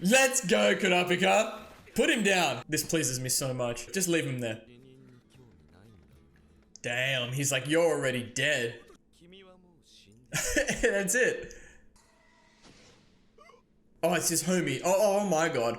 Let's go, Kurapika. Put him down. This pleases me so much. Just leave him there. Damn, he's like, you're already dead. That's it. Oh, it's his homie. Oh my god.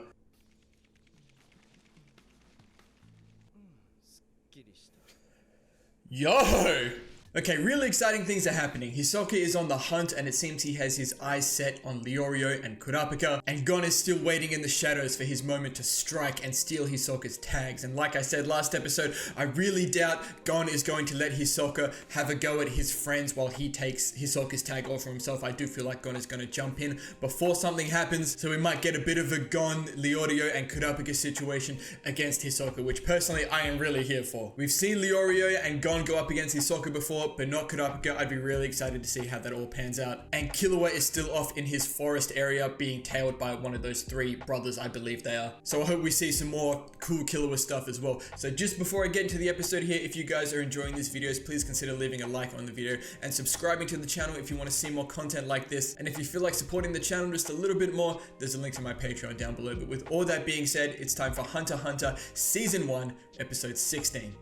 Yo! Okay, really exciting things are happening. Hisoka is on the hunt and it seems he has his eyes set on Leorio and Kurapika, and Gon is still waiting in the shadows for his moment to strike and steal Hisoka's tags. And like I said last episode, I really doubt Gon is going to let Hisoka have a go at his friends while he takes Hisoka's tag all for himself. I do feel like Gon is going to jump in before something happens, so we might get a bit of a Gon, Leorio and Kurapika situation against Hisoka, which personally I am really here for. We've seen Leorio and Gon go up against Hisoka before, but not Kurapika. I'd be really excited to see how that all pans out. And Killua is still off in his forest area being tailed by one of those three brothers, I believe they are. So I hope we see some more cool Killua stuff as well. So just before I get into the episode here, if you guys are enjoying these videos, please consider leaving a like on the video and subscribing to the channel if you want to see more content like this. And if you feel like supporting the channel just a little bit more, there's a link to my Patreon down below. But with all that being said, it's time for Hunter x Hunter Season 1, Episode 16.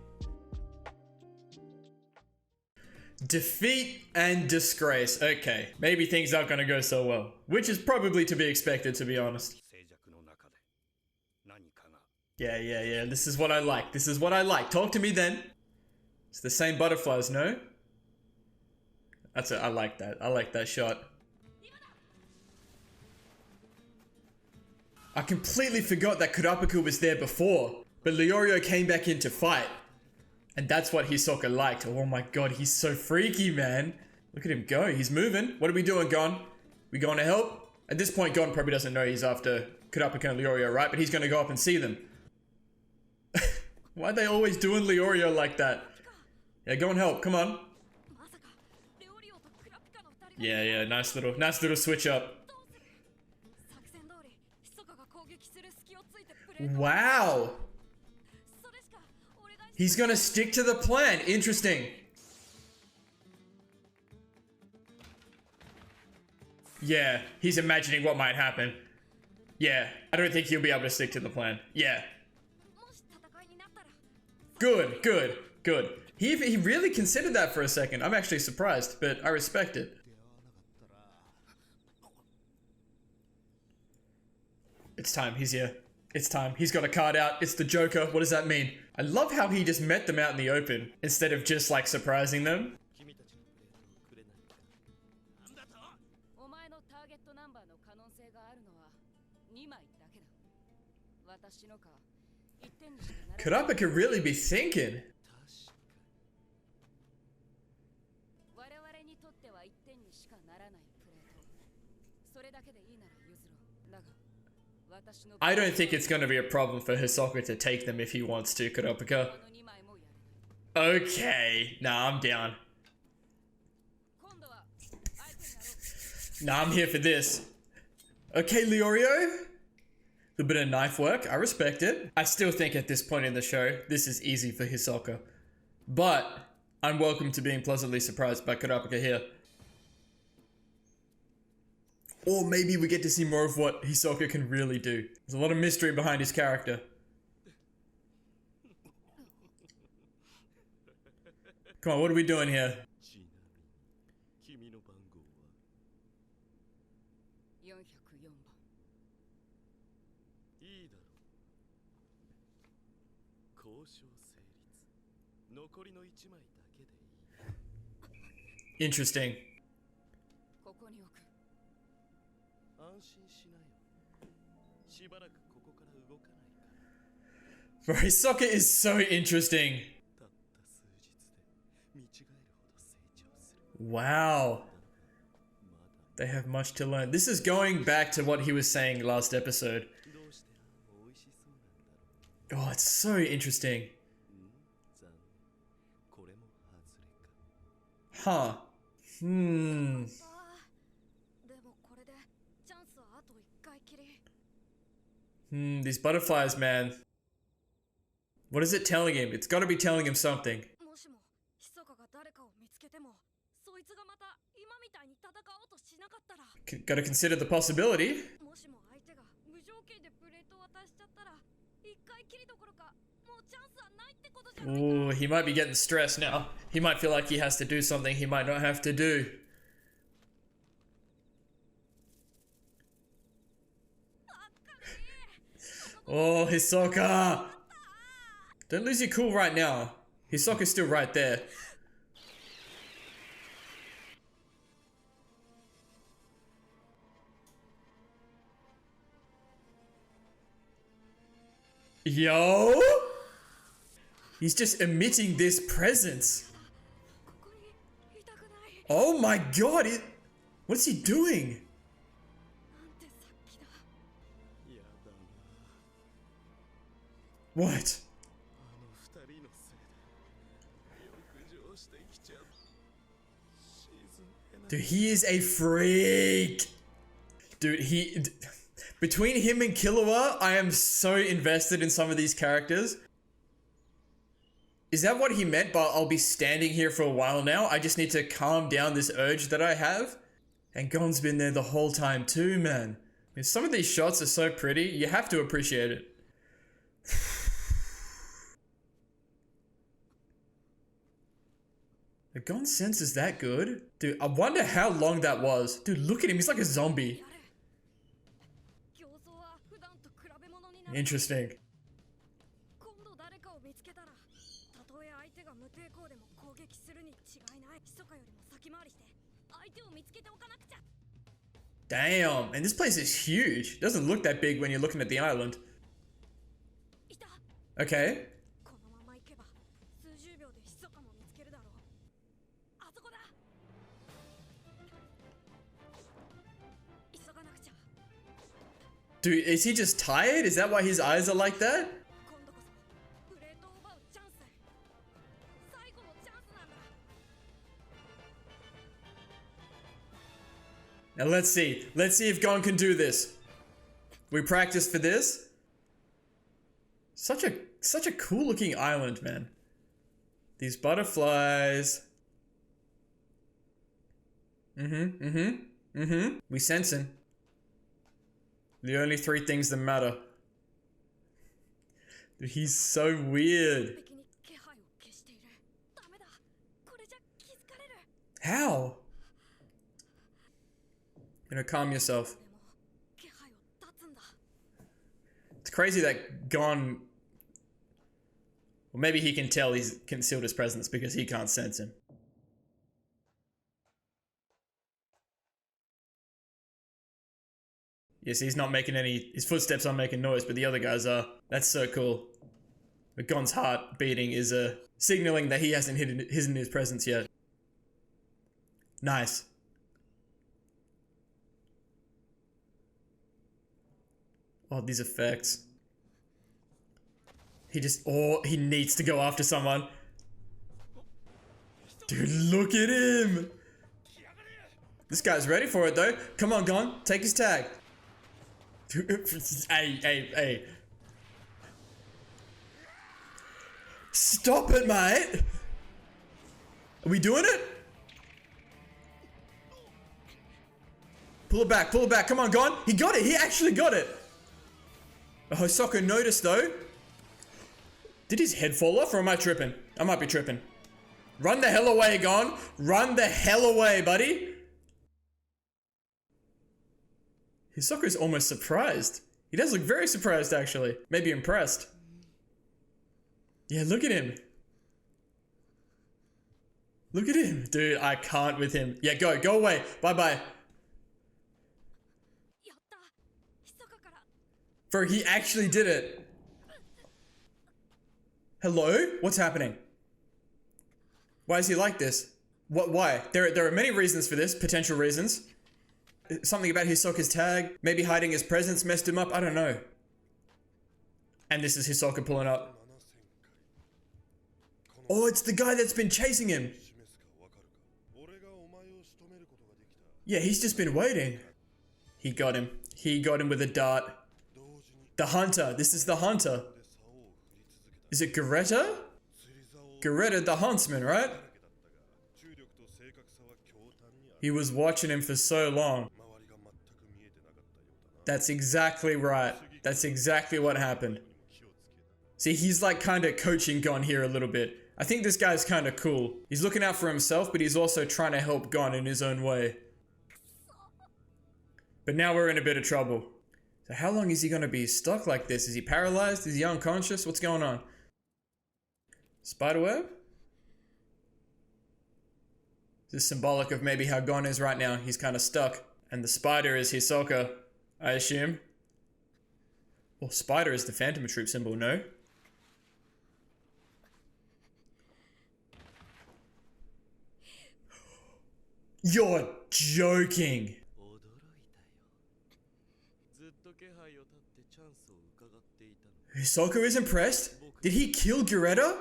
Defeat and disgrace. Okay, maybe things aren't gonna go so well, which is probably to be expected, to be honest. Yeah, this is what I like. This is what I like. Talk to me then. It's the same butterflies, no? That's it. I like that. I like that shot. I completely forgot that Kurapika was there before, but Leorio came back in to fight. And that's what Hisoka liked. Oh my god, he's so freaky, man. Look at him go. He's moving. What are we doing, Gon? We going to help? At this point, Gon probably doesn't know he's after Kurapika and Leorio, right? But he's going to go up and see them. Why are they always doing Leorio like that? Yeah, go and help. Come on. Yeah, nice little switch up. Wow. He's gonna stick to the plan. Interesting. Yeah, he's imagining what might happen. Yeah, I don't think he'll be able to stick to the plan. Yeah. Good. He really considered that for a second. I'm actually surprised, but I respect it. It's time. He's here. It's time. He's got a card out. It's the Joker. What does that mean? I love how he just met them out in the open instead of just like surprising them. Kurapika really be thinking. I don't think it's going to be a problem for Hisoka to take them if he wants to, Kurapika. Okay. Nah, I'm down. Nah, I'm here for this. Okay, Leorio. A little bit of knife work. I respect it. I still think at this point in the show, this is easy for Hisoka. But I'm welcome to being pleasantly surprised by Kurapika here. Or maybe we get to see more of what Hisoka can really do. There's a lot of mystery behind his character. Come on, what are we doing here? Interesting. Bro, Hisoka is so interesting. Wow. They have much to learn. This is going back to what he was saying last episode. Oh, it's so interesting. Huh. These butterflies, man. What is it telling him? It's got to be telling him something. Gotta consider the possibility. Ooh, he might be getting stressed now. He might feel like he has to do something he might not have to do. Oh, Hisoka! Don't lose your cool right now. Hisoka's still right there. Yo! He's just emitting this presence. Oh my god! What's he doing? What? Dude, he is a freak. Dude, between him and Killua, I am so invested in some of these characters. Is that what he meant by I'll be standing here for a while now? I just need to calm down this urge that I have? And Gon's been there the whole time too, man. I mean, some of these shots are so pretty, you have to appreciate it. The Gon sense is that good? Dude, I wonder how long that was. Dude, look at him, he's like a zombie. Interesting. Damn, and this place is huge. It doesn't look that big when you're looking at the island. Okay. Dude, is he just tired? Is that why his eyes are like that? Now let's see. Let's see if Gon can do this. We practiced for this. Such a cool looking island, man. These butterflies. We sensing. The only three things that matter. Dude, he's so weird. How? Calm yourself. It's crazy that Gon... Well, maybe he can tell he's concealed his presence because he can't sense him. Yes, he's not making any... His footsteps aren't making noise, but the other guys are. That's so cool. But Gon's heart beating is signaling that he hasn't hidden his presence yet. Nice. Oh, these effects. He needs to go after someone. Dude, look at him. This guy's ready for it though. Come on, Gon, take his tag. Hey. Stop it, mate. Are we doing it? Pull it back, come on, Gon. He got it, he actually got it. Hisoka noticed though. Did his head fall off or am I tripping? I might be tripping. Run the hell away, Gon. Run the hell away, buddy. Hisoka's almost surprised. He does look very surprised actually. Maybe impressed. Yeah, look at him. Look at him. Dude, I can't with him. Yeah, go away. Bye-bye. Bro, he actually did it. Hello? What's happening? Why is he like this? Why? There are many reasons for this, potential reasons. Something about Hisoka's tag, maybe hiding his presence messed him up, I don't know. And this is Hisoka pulling up. Oh, it's the guy that's been chasing him. Yeah, he's just been waiting. He got him. He got him with a dart. The hunter. This is the hunter. Is it Garetta? Garetta the huntsman, right? He was watching him for so long. That's exactly right. That's exactly what happened. See, he's like kind of coaching Gon here a little bit. I think this guy's kind of cool. He's looking out for himself, but he's also trying to help Gon in his own way. But now we're in a bit of trouble. So how long is he going to be stuck like this? Is he paralyzed? Is he unconscious? What's going on? Spiderweb? This is symbolic of maybe how Gon is right now. He's kind of stuck. And the spider is Hisoka, I assume. Well, spider is the Phantom Troop symbol, no? You're joking! Hisoka is impressed? Did he kill Gureta?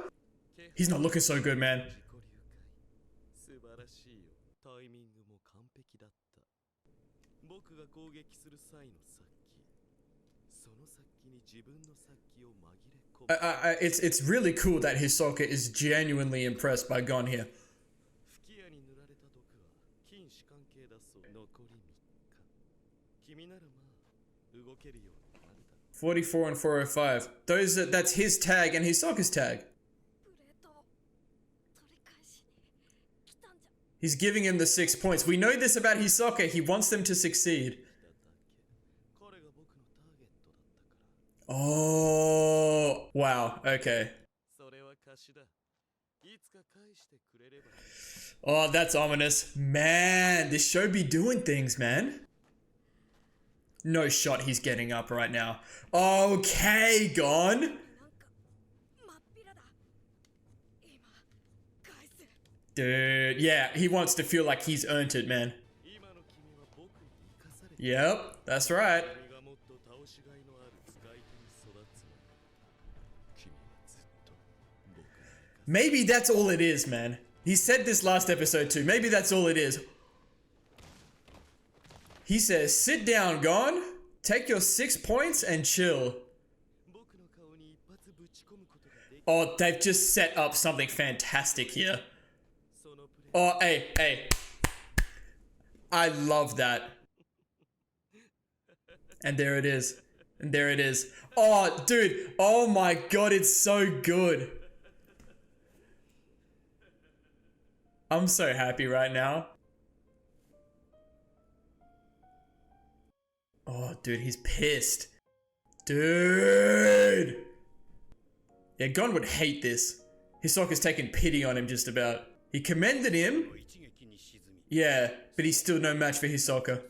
He's not looking so good, man. It's really cool that Hisoka is genuinely impressed by Gon here. 44 and 405. That's his tag and Hisoka's tag. He's giving him the 6 points. We know this about Hisoka. He wants them to succeed. Oh, wow. Okay. Oh, that's ominous. Man, this show be doing things, man. No shot he's getting up right now. Okay, Gon. Dude, yeah, he wants to feel like he's earned it, man. Yep, that's right. Maybe that's all it is, man. He said this last episode too. Maybe that's all it is. He says, sit down, Gon. Take your 6 points and chill. Oh, they've just set up something fantastic here. Oh, hey. I love that. And there it is. And there it is. Oh, dude. Oh my god, it's so good. I'm so happy right now. Oh, dude, he's pissed. Dude! Yeah, Gon would hate this. Hisoka's taken pity on him just about. He commended him. Yeah, but he's still no match for Hisoka.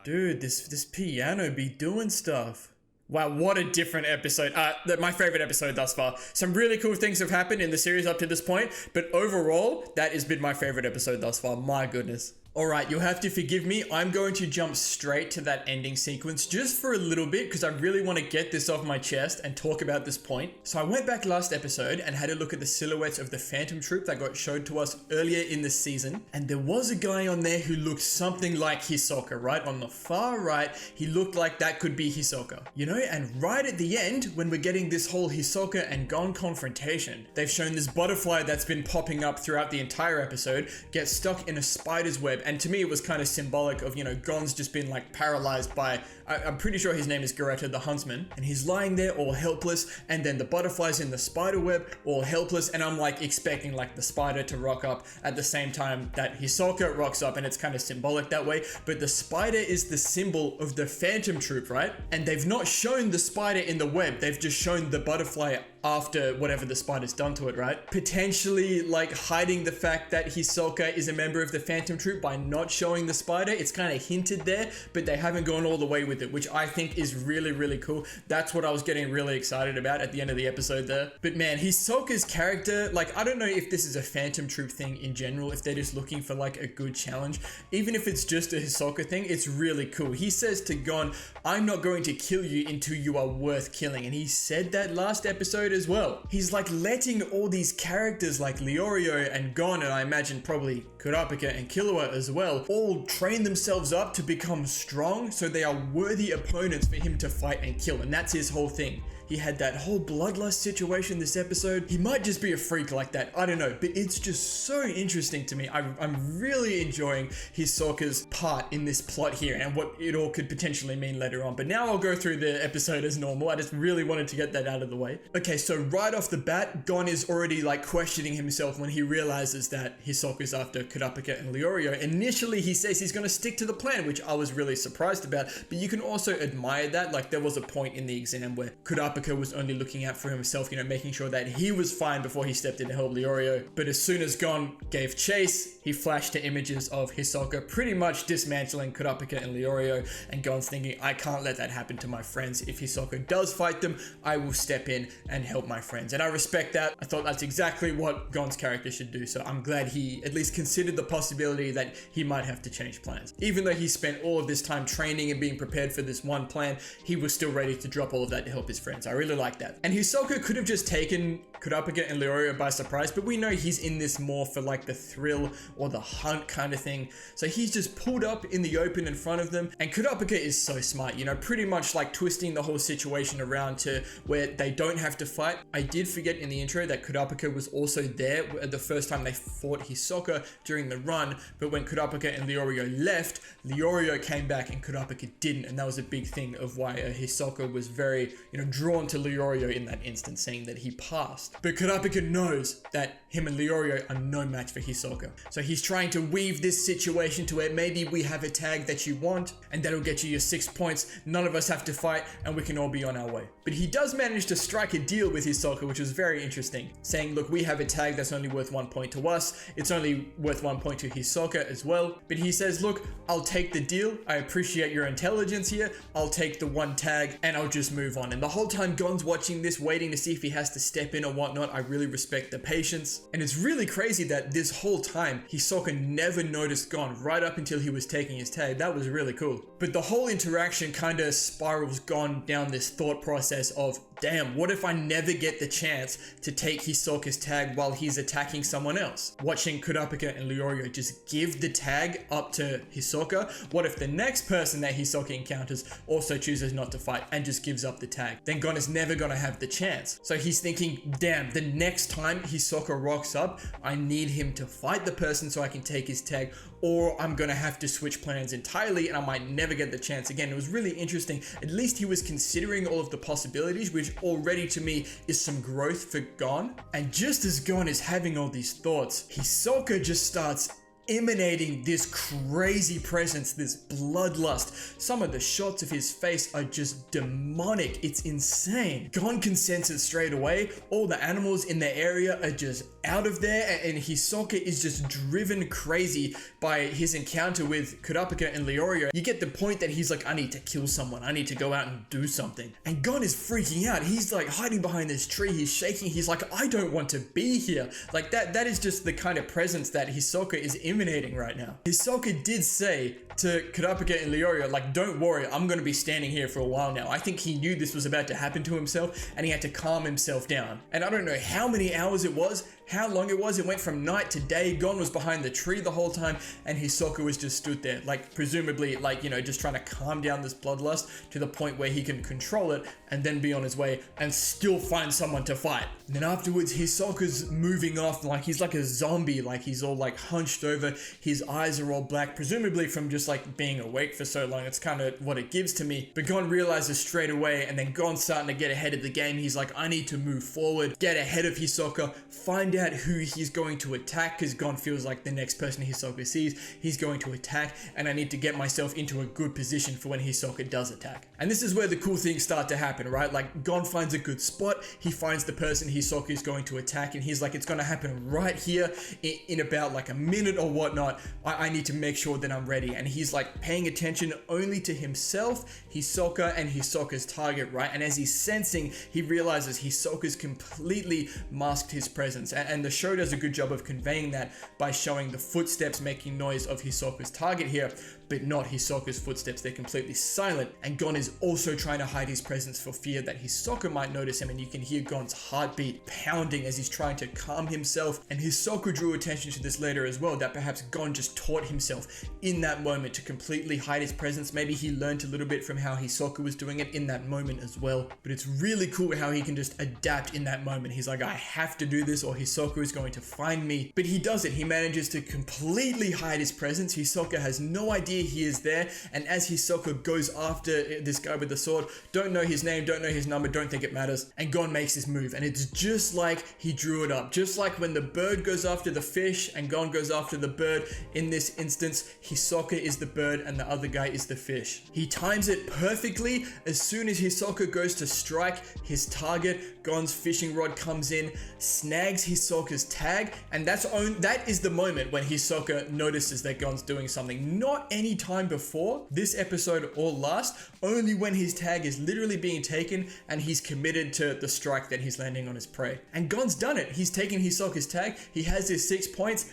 Dude, this piano be doing stuff. Wow, what a different episode. My favorite episode thus far. Some really cool things have happened in the series up to this point, but overall, that has been my favorite episode thus far. My goodness. Alright, you'll have to forgive me. I'm going to jump straight to that ending sequence just for a little bit because I really want to get this off my chest and talk about this point. So I went back last episode and had a look at the silhouettes of the Phantom Troop that got showed to us earlier in the season. And there was a guy on there who looked something like Hisoka, right? On the far right, he looked like that could be Hisoka. You know, and right at the end, when we're getting this whole Hisoka and Gon confrontation, they've shown this butterfly that's been popping up throughout the entire episode get stuck in a spider's web. And to me, it was kind of symbolic of, you know, Gon's just been like paralyzed by, I'm pretty sure his name is Gureta the Huntsman. And he's lying there all helpless. And then the butterfly's in the spider web all helpless. And I'm like expecting like the spider to rock up at the same time that Hisoka rocks up. And it's kind of symbolic that way. But the spider is the symbol of the Phantom Troop, right? And they've not shown the spider in the web. They've just shown the butterfly after whatever the spider's done to it, right? Potentially like hiding the fact that Hisoka is a member of the Phantom Troop by not showing the spider. It's kind of hinted there, but they haven't gone all the way with it, which I think is really, really cool. That's what I was getting really excited about at the end of the episode there. But man, Hisoka's character, like, I don't know if this is a Phantom Troop thing in general, if they're just looking for like a good challenge. Even if it's just a Hisoka thing, it's really cool. He says to Gon, I'm not going to kill you until you are worth killing. And he said that last episode as well. He's like letting all these characters like Leorio and Gon, and I imagine probably Kurapika and Killua as well, all train themselves up to become strong so they are worthy opponents for him to fight and kill. And that's his whole thing. He had that whole bloodlust situation this episode. He might just be a freak like that. I don't know, but it's just so interesting to me. I'm really enjoying Hisoka's part in this plot here and what it all could potentially mean later on. But now I'll go through the episode as normal. I just really wanted to get that out of the way. Okay, so right off the bat, Gon is already like questioning himself when he realizes that Hisoka's after Kurapika and Leorio. Initially, he says he's going to stick to the plan, which I was really surprised about, but you can also admire that. Like, there was a point in the exam where Kurapika was only looking out for himself, you know, making sure that he was fine before he stepped in to help Leorio. But as soon as Gon gave chase, he flashed to images of Hisoka pretty much dismantling Kurapika and Leorio, and Gon's thinking, I can't let that happen to my friends. If Hisoka does fight them, I will step in and help my friends. And I respect that. I thought that's exactly what Gon's character should do, so I'm glad he at least considered the possibility that he might have to change plans. Even though he spent all of this time training and being prepared for this one plan, he was still ready to drop all of that to help his friends. I really like that. And Hisoka could have just taken Kurapika and Leorio by surprise, but we know he's in this more for like the thrill or the hunt kind of thing. So he's just pulled up in the open in front of them, and Kurapika is so smart, you know, pretty much like twisting the whole situation around to where they don't have to fight. I did forget in the intro that Kurapika was also there the first time they fought Hisoka during the run, but when Kurapika and Leorio left, Leorio came back and Kurapika didn't, and that was a big thing of why Hisoka was very, you know, drawn to Leorio in that instance, saying that he passed. But Kurapika knows that him and Leorio are no match for Hisoka. So he's trying to weave this situation to where maybe we have a tag that you want, and that'll get you your 6 points. None of us have to fight, and we can all be on our way. But he does manage to strike a deal with Hisoka, which was very interesting, saying, look, we have a tag that's only worth 1 point to us. It's only worth 1 point to Hisoka as well. But he says, look, I'll take the deal. I appreciate your intelligence here. I'll take the one tag and I'll just move on. And the whole time Gon's watching this, waiting to see if he has to step in or whatnot. I really respect the patience. And it's really crazy that this whole time Hisoka never noticed Gon right up until he was taking his tag. That was really cool. But the whole interaction kind of spirals Gon down this thought process of, damn, what if I never get the chance to take Hisoka's tag while he's attacking someone else? Watching Kurapika and Leorio just give the tag up to Hisoka. What if the next person that Hisoka encounters also chooses not to fight and just gives up the tag? Then Gon is never gonna have the chance. So he's thinking, damn, the next time Hisoka rocks up, I need him to fight the person so I can take his tag, or I'm gonna have to switch plans entirely and I might never get the chance again. It was really interesting. At least he was considering all of the possibilities, which already to me is some growth for Gon. And just as Gon is having all these thoughts, Hisoka just starts emanating this crazy presence, this bloodlust. Some of the shots of his face are just demonic. It's insane. Gon can sense it straight away. All the animals in the area are just out of there, and Hisoka is just driven crazy by his encounter with Kurapika and Leorio. You get the point that he's like, I need to kill someone. I need to go out and do something. And Gon is freaking out. He's like hiding behind this tree. He's shaking. He's like, I don't want to be here. Like that is just the kind of presence that Hisoka is emanating right now. Hisoka did say to Kurapika and Leorio, like, don't worry, I'm going to be standing here for a while now. I think he knew this was about to happen to himself, and he had to calm himself down. And I don't know how many hours it was, how long it was. It went from night to day. Gon was behind the tree the whole time, and Hisoka was just stood there, like, presumably, like, you know, just trying to calm down this bloodlust to the point where he can control it and then be on his way and still find someone to fight. And then afterwards, Hisoka's moving off like he's like a zombie, like he's all like hunched over. His eyes are all black, presumably from just like being awake for so long. It's kind of what it gives to me. But Gon realizes straight away, and then Gon's starting to get ahead of the game. He's like, I need to move forward, get ahead of Hisoka, find out who he's going to attack, because Gon feels like the next person Hisoka sees, he's going to attack, and I need to get myself into a good position for when Hisoka does attack. And this is where the cool things start to happen, right? Like, Gon finds a good spot, he finds the person Hisoka is going to attack, and he's like, it's going to happen right here in about like a minute or whatnot. I need to make sure that I'm ready. And he's like paying attention only to himself, Hisoka, and Hisoka's target, right? And as he's sensing, he realizes Hisoka's completely masked his presence. And the show does a good job of conveying that by showing the footsteps making noise of Hisoka's target here. but not Hisoka's footsteps. They're completely silent, and Gon is also trying to hide his presence for fear that Hisoka might notice him, and you can hear Gon's heartbeat pounding as he's trying to calm himself. And Hisoka drew attention to this later as well, that perhaps Gon just taught himself in that moment to completely hide his presence. Maybe he learned a little bit from how Hisoka was doing it in that moment as well. But it's really cool how he can just adapt in that moment. He's like, I have to do this or Hisoka is going to find me. But he does it. He manages to completely hide his presence. Hisoka has no idea he is there. And as Hisoka goes after this guy with the sword, don't know his name, don't know his number, don't think it matters. And Gon makes his move. And it's just like he drew it up. Just like when the bird goes after the fish and Gon goes after the bird. In this instance, Hisoka is the bird and the other guy is the fish. He times it perfectly. As soon as Hisoka goes to strike his target, Gon's fishing rod comes in, snags Hisoka's tag, and that is the moment when Hisoka notices that Gon's doing something. Not any time before this episode or last, only when his tag is literally being taken and he's committed to the strike that he's landing on his prey. And Gon's done it. He's taken Hisoka's tag. He has his 6 points.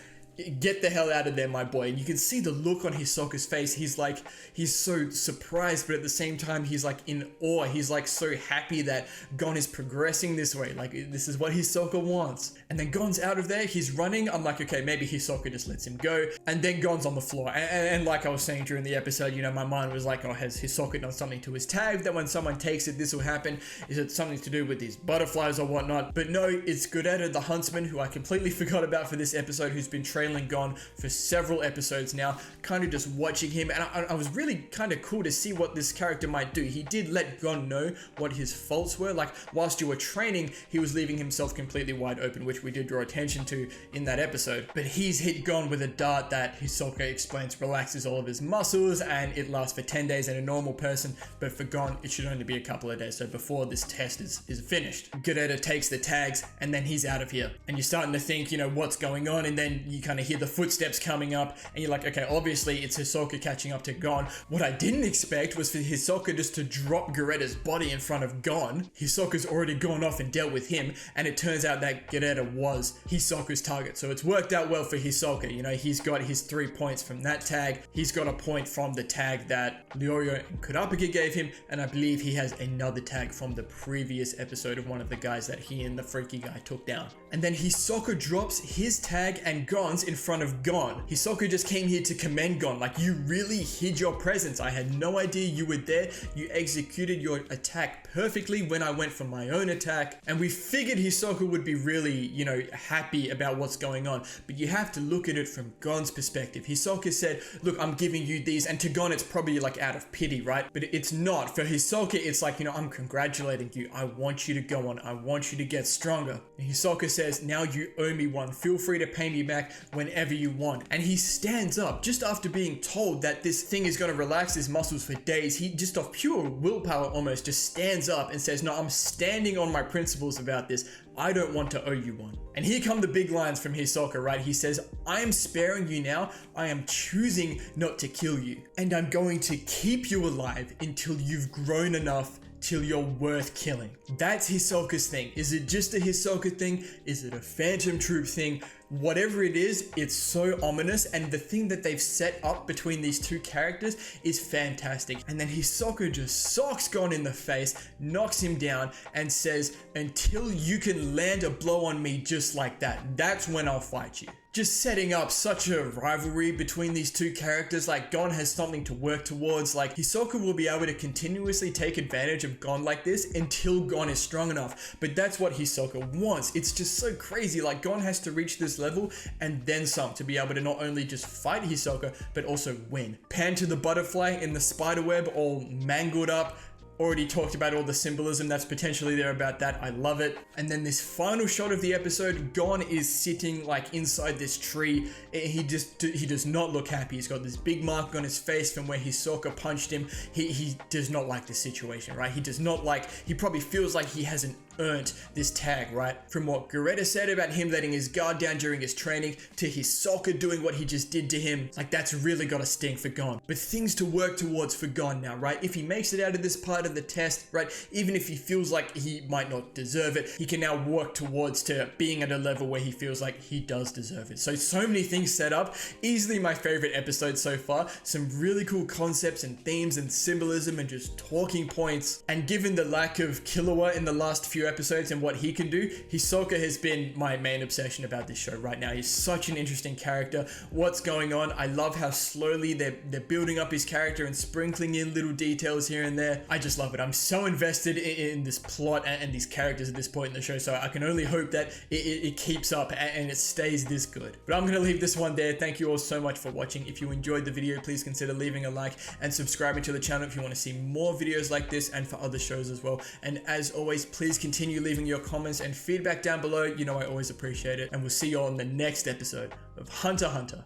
Get the hell out of there, my boy. And you can see the look on Hisoka's face. He's so surprised, but at the same time, he's like in awe. He's like so happy that Gon is progressing this way. Like, this is what Hisoka wants. And then Gon's out of there. He's running. I'm like, okay, maybe Hisoka just lets him go. And then Gon's on the floor. And like I was saying during the episode, you know, my mind was like, oh, has Hisoka done something to his tag that when someone takes it, this will happen? Is it something to do with these butterflies or whatnot? But no, it's Gureta, the huntsman, who I completely forgot about for this episode, who's been trailing Gon for several episodes now, kind of just watching him. And I was really kind of cool to see what this character might do. He did let Gon know what his faults were. Like, whilst you were training, he was leaving himself completely wide open, which we did draw attention to in that episode. But he's hit Gon with a dart that Hisoka explains relaxes all of his muscles, and it lasts for 10 days in a normal person, but for Gon, it should only be a couple of days. So before this test is finished, Gureta takes the tags, and then he's out of here. And you're starting to think, you know, what's going on? And then you kind of hear the footsteps coming up, and you're like, okay, obviously it's Hisoka catching up to Gon. What I didn't expect was for Hisoka just to drop Gureta's body in front of Gon. Hisoka's already gone off and dealt with him, and it turns out that Gureta was Hisoka's target. So it's worked out well for Hisoka. You know, he's got his 3 points from that tag. He's got a point from the tag that Leorio and Kurapika gave him, and I believe he has another tag from the previous episode of one of the guys that he and the freaky guy took down. And then Hisoka drops his tag and Gon's in front of Gon. Hisoka just came here to commend Gon. Like, you really hid your presence. I had no idea you were there. You executed your attack perfectly when I went for my own attack. And we figured Hisoka would be really, you know, happy about what's going on. But you have to look at it from Gon's perspective. Hisoka said, look, I'm giving you these. And to Gon, it's probably like out of pity, right? But it's not. For Hisoka, it's like, you know, I'm congratulating you. I want you to go on. I want you to get stronger. And Hisoka says, now you owe me one. Feel free to pay me back whenever you want. And he stands up just after being told that this thing is going to relax his muscles for days. He just off pure willpower almost just stands up and says, no, I'm standing on my principles about this. I don't want to owe you one. And here come the big lines from Hisoka, right? He says, I am sparing you now. I am choosing not to kill you. And I'm going to keep you alive until you've grown enough till you're worth killing. That's Hisoka's thing. Is it just a Hisoka thing? Is it a Phantom Troop thing? Whatever it is, it's so ominous, and the thing that they've set up between these two characters is fantastic. And then Hisoka just socks Gon in the face, knocks him down, and says, until you can land a blow on me just like that, that's when I'll fight you. Just setting up such a rivalry between these two characters. Like, Gon has something to work towards. Like, Hisoka will be able to continuously take advantage of Gon like this until Gon is strong enough. But that's what Hisoka wants. It's just so crazy. Like, Gon has to reach this level and then some to be able to not only just fight Hisoka, but also win. Pan to the butterfly in the spider web, all mangled up. Already talked about all the symbolism that's potentially there about that. I love it. And then this final shot of the episode, Gon is sitting like inside this tree. He does not look happy. He's got this big mark on his face from where Hisoka punched him. He does not like the situation, right? He does not like, he probably feels like he hasn't earned this tag, right? From what Gareta said about him letting his guard down during his training to Hisoka doing what he just did to him, like that's really gotta sting for Gon. But things to work towards for Gon now, right? If he makes it out of this part of the test, right, even if he feels like he might not deserve it, he can now work towards to being at a level where he feels like he does deserve it. So many things set up. Easily my favorite episode so far. Some really cool concepts and themes and symbolism and just talking points. And given the lack of Killua in the last few episodes and what he can do, Hisoka has been my main obsession about this show right now. He's such an interesting character. What's going on? I love how slowly they're building up his character and sprinkling in little details here and there. I just love it. I'm so invested in this plot and these characters at this point in the show, so I can only hope that it keeps up and it stays this good. But I'm going to leave this one there. Thank you all so much for watching. If you enjoyed the video, please consider leaving a like and subscribing to the channel if you want to see more videos like this and for other shows as well. And as always, please continue leaving your comments and feedback down below. You know I always appreciate it. And we'll see you all in the next episode of Hunter x Hunter.